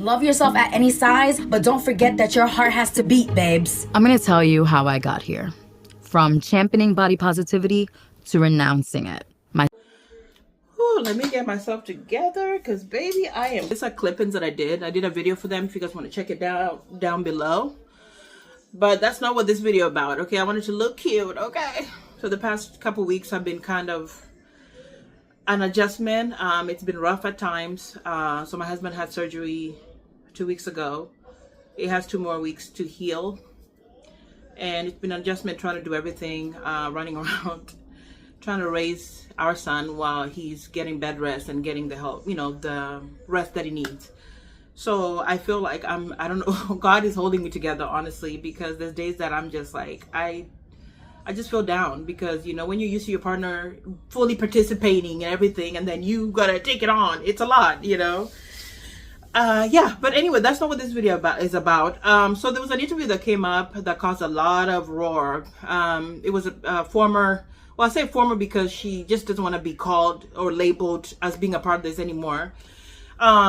Love yourself at any size, but don't forget that your heart has to beat, babes. I'm gonna tell you how I got here. From championing body positivity to renouncing it. Let me get myself together, because baby, these are clippings that I did a video for them if you guys want to check it down below. But that's not what this video about. Okay, I wanted to look cute. Okay, so the past couple weeks I've been kind of an adjustment. It's been rough at times. So my husband had surgery 2 weeks ago. It has 2 more weeks to heal, and it's been an adjustment trying to do everything, running around trying to raise our son while he's getting bed rest and getting the help, the rest that he needs. So I feel like I don't know, God is holding me together, honestly, because there's days that I'm just like, I just feel down, because, when you're used to your partner fully participating and everything, and then you gotta take it on, it's a lot, yeah, but anyway, that's not what this video is about. So there was an interview that came up that caused a lot of roar. It was a former, well, I say former because she just doesn't want to be called or labeled as being a part of this anymore.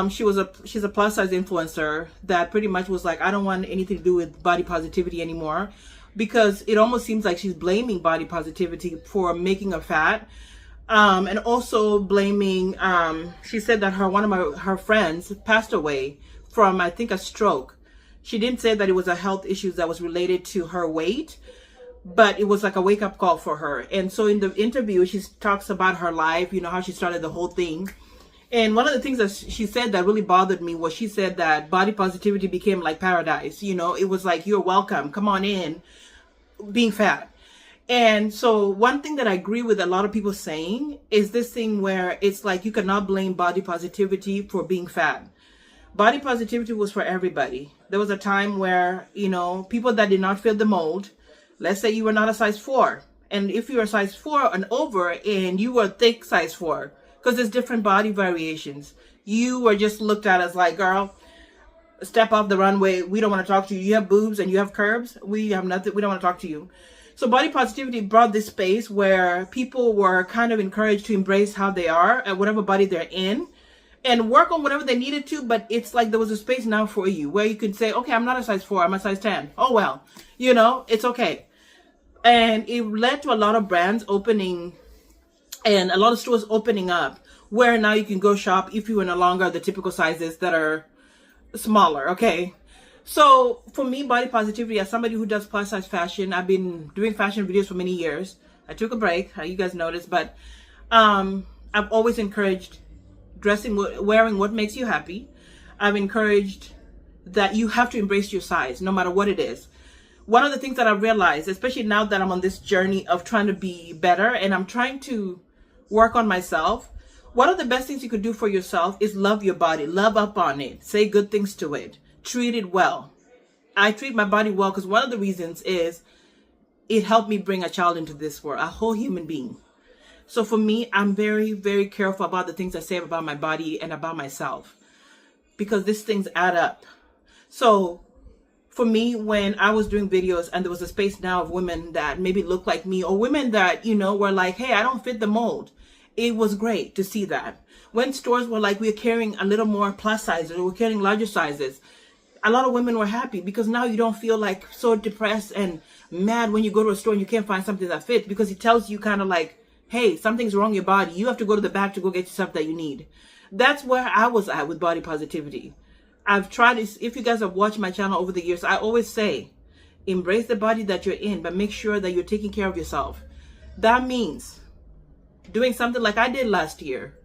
She's a plus size influencer that pretty much was like, I don't want anything to do with body positivity anymore, because it almost seems like she's blaming body positivity for making her fat. And also blaming, she said that one of her friends passed away from, I think, a stroke. She didn't say that it was a health issue that was related to her weight, but it was like a wake-up call for her. And so in the interview, she talks about her life, how she started the whole thing. And one of the things that she said that really bothered me was, she said that body positivity became like paradise. It was like, you're welcome, come on in, being fat. And so one thing that I agree with a lot of people saying is this thing where it's like, you cannot blame body positivity for being fat. Body positivity was for everybody. There was a time where, people that did not fit the mold, let's say you were not a size 4. And if you were a size 4 and over, and you were thick size 4, because there's different body variations, you were just looked at as like, girl, step off the runway. We don't want to talk to you. You have boobs and you have curves. We have nothing. We don't want to talk to you. So body positivity brought this space where people were kind of encouraged to embrace how they are at whatever body they're in, and work on whatever they needed to. But it's like there was a space now for you where you could say, okay, I'm not a size 4, I'm a size 10. Oh, well, it's okay. And it led to a lot of brands opening and a lot of stores opening up, where now you can go shop if you are no longer the typical sizes that are smaller. Okay. So for me, body positivity, as somebody who does plus size fashion, I've been doing fashion videos for many years. I took a break, you guys noticed, but I've always encouraged wearing what makes you happy. I've encouraged that you have to embrace your size, no matter what it is. One of the things that I've realized, especially now that I'm on this journey of trying to be better and I'm trying to work on myself, one of the best things you could do for yourself is love your body, love up on it, say good things to it, treat it well. I treat my body well because one of the reasons is it helped me bring a child into this world, a whole human being. So for me, I'm very, very careful about the things I say about my body and about myself, because these things add up. So for me, when I was doing videos and there was a space now of women that maybe look like me, or women that, were like, hey, I don't fit the mold. It was great to see that. When stores were like, we're carrying a little more plus sizes, or we're carrying larger sizes, a lot of women were happy, because now you don't feel like so depressed and mad when you go to a store and you can't find something that fits, because it tells you kind of like, hey, something's wrong in your body. You have to go to the back to go get stuff that you need. That's where I was at with body positivity. I've tried this. If you guys have watched my channel over the years, I always say, embrace the body that you're in, but make sure that you're taking care of yourself. That means doing something like I did last year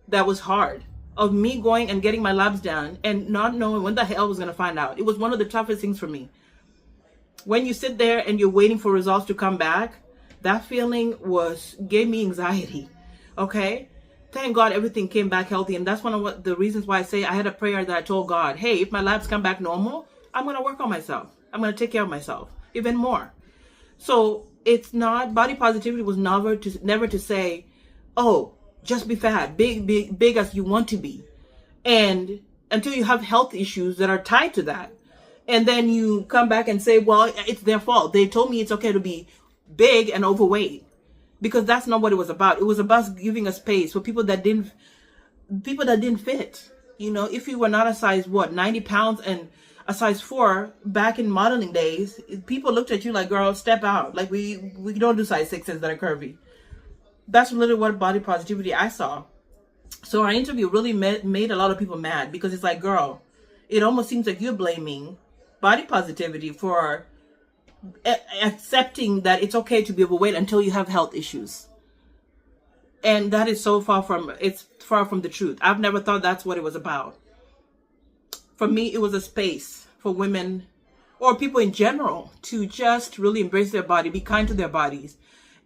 that was hard, of me going and getting my labs done and not knowing when the hell I was going to find out. It was one of the toughest things for me. When you sit there and you're waiting for results to come back, that feeling gave me anxiety. Okay. Thank God everything came back healthy. And that's one of the reasons why I say I had a prayer that I told God, hey, if my labs come back normal, I'm going to work on myself. I'm going to take care of myself even more. So it's not, body positivity was never to say, oh, just be fat, big as you want to be. And until you have health issues that are tied to that. And then you come back and say, well, it's their fault. They told me it's okay to be big and overweight. Because that's not what it was about. It was about giving a space for people that didn't fit. You know, if you were not a size, 90 pounds and a size 4 back in modeling days, people looked at you like, girl, step out. Like, we don't do size 6s that are curvy. That's literally what body positivity I saw. So our interview really made a lot of people mad, because it's like, girl, it almost seems like you're blaming body positivity for accepting that it's okay to be overweight until you have health issues. And that is so far from the truth. I've never thought that's what it was about. For me, it was a space for women or people in general to just really embrace their body, be kind to their bodies.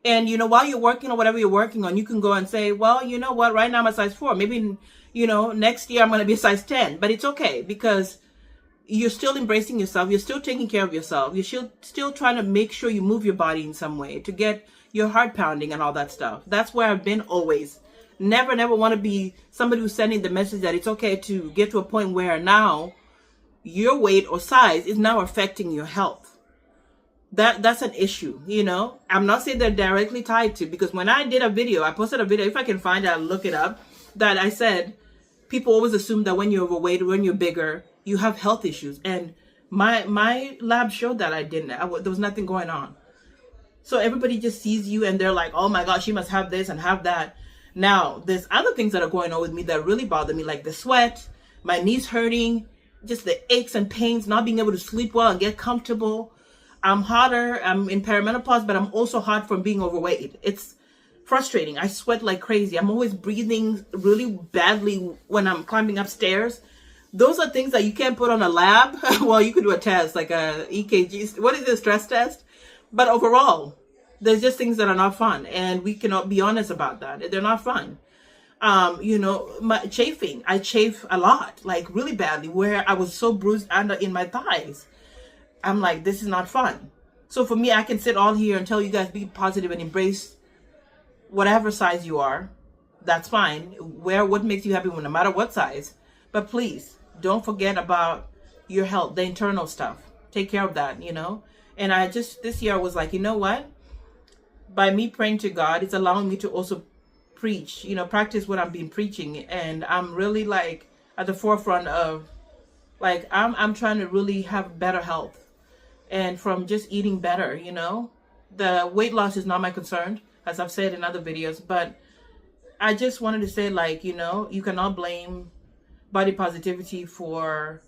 And, you know, while you're working on whatever you're working on, you can go and say, well, you know what, right now I'm a size 4. Maybe, you know, next year I'm going to be a size 10. But it's okay, because you're still embracing yourself. You're still taking care of yourself. You're still trying to make sure you move your body in some way to get your heart pounding and all that stuff. That's where I've been always. Never want to be somebody who's sending the message that it's okay to get to a point where now your weight or size is now affecting your health. That's an issue, you know. I'm not saying they're directly tied to, because when I did a video, I posted a video, if I can find it, I'll look it up, that I said people always assume that when you're overweight, when you're bigger, you have health issues. And my lab showed that I didn't. There was nothing going on. So everybody just sees you and they're like, oh my gosh, she must have this and have that. Now, there's other things that are going on with me that really bother me, like the sweat, my knees hurting, just the aches and pains, not being able to sleep well and get comfortable. I'm hotter. I'm in perimenopause, but I'm also hot from being overweight. It's frustrating. I sweat like crazy. I'm always breathing really badly when I'm climbing upstairs. Those are things that you can't put on a lab. Well, you could do a test, like a EKG. What is this, stress test? But overall, there's just things that are not fun, and we cannot be honest about that. They're not fun. You know, my chafing. I chafe a lot, like really badly, where I was so bruised in my thighs. I'm like, this is not fun. So for me, I can sit all here and tell you guys be positive and embrace whatever size you are. That's fine. Wear what makes you happy, no matter what size. But please, don't forget about your health, the internal stuff. Take care of that, you know. And this year I was like, you know what? By me praying to God, it's allowing me to also preach, you know, practice what I've been preaching. And I'm really like at the forefront of, like, I'm trying to really have better health. And from just eating better, you know. The weight loss is not my concern, as I've said in other videos. But I just wanted to say, like, you know, you cannot blame body positivity for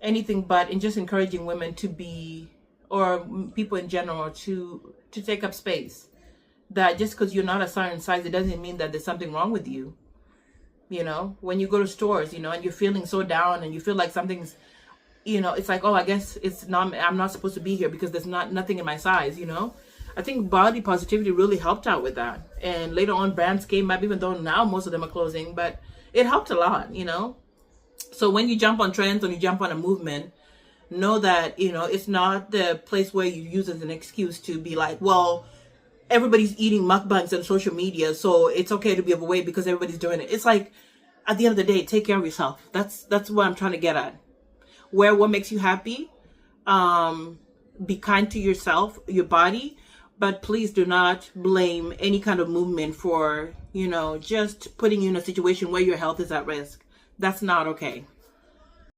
anything but in just encouraging women to be, or people in general, to take up space. That just because you're not a certain size, it doesn't mean that there's something wrong with you. You know, when you go to stores, you know, and you're feeling so down and you feel like something's, you know, it's like, oh, I guess I'm not supposed to be here because there's nothing in my size, you know. I think body positivity really helped out with that. And later on, brands came up, even though now most of them are closing, but it helped a lot, you know. So when you jump on trends, when you jump on a movement, know that, you know, it's not the place where you use as an excuse to be like, well, everybody's eating mukbangs on social media, so it's okay to be overweight because everybody's doing it. It's like, at the end of the day, take care of yourself. That's what I'm trying to get at. Wear what makes you happy. Be kind to yourself, your body, but please do not blame any kind of movement for, you know, just putting you in a situation where your health is at risk. That's not okay.